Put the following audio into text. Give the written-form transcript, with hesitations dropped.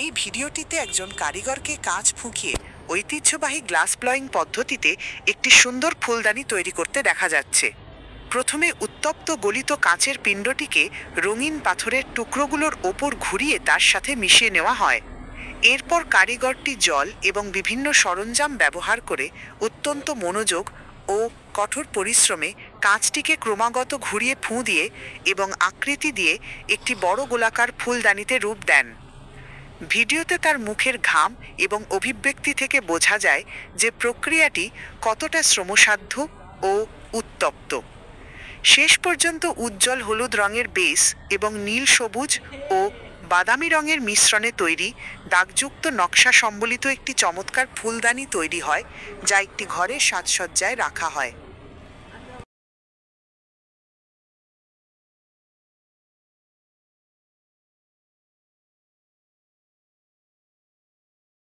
এই ভিডিওটিতে একজন কারিগরকে কাঁচ ফুঁকিয়ে ঐতিহ্যবাহী গ্লাস ব্লয়িং পদ্ধতিতে একটি সুন্দর ফুলদানি তৈরি করতে দেখা যাচ্ছে। প্রথমে উত্তপ্ত গলিত কাঁচের পিণ্ডটিকে রঙিন পাথরের টুকরোগুলোর ওপর ঘুরিয়ে তার সাথে মিশিয়ে নেওয়া হয়। এরপর কারিগরটি জল এবং বিভিন্ন সরঞ্জাম ব্যবহার করে অত্যন্ত মনোযোগ ও কঠোর পরিশ্রমে কাঁচটিকে ক্রমাগত ঘুরিয়ে ফুঁ দিয়ে এবং আকৃতি দিয়ে একটি বড় গোলাকার ফুলদানিতে রূপ দেন। ভিডিওতে তার মুখের ঘাম এবং অভিব্যক্তি থেকে বোঝা যায় যে প্রক্রিয়াটি কতটা শ্রমসাধ্য ও উত্তপ্ত। শেষ পর্যন্ত উজ্জ্বল হলুদ রঙের বেস এবং নীল সবুজ ও বাদামি রঙের মিশ্রণে তৈরি দাগযুক্ত নকশা সম্বলিত একটি চমৎকার ফুলদানি তৈরি হয়, যা একটি ঘরের সাজসজ্জায় রাখা হয়।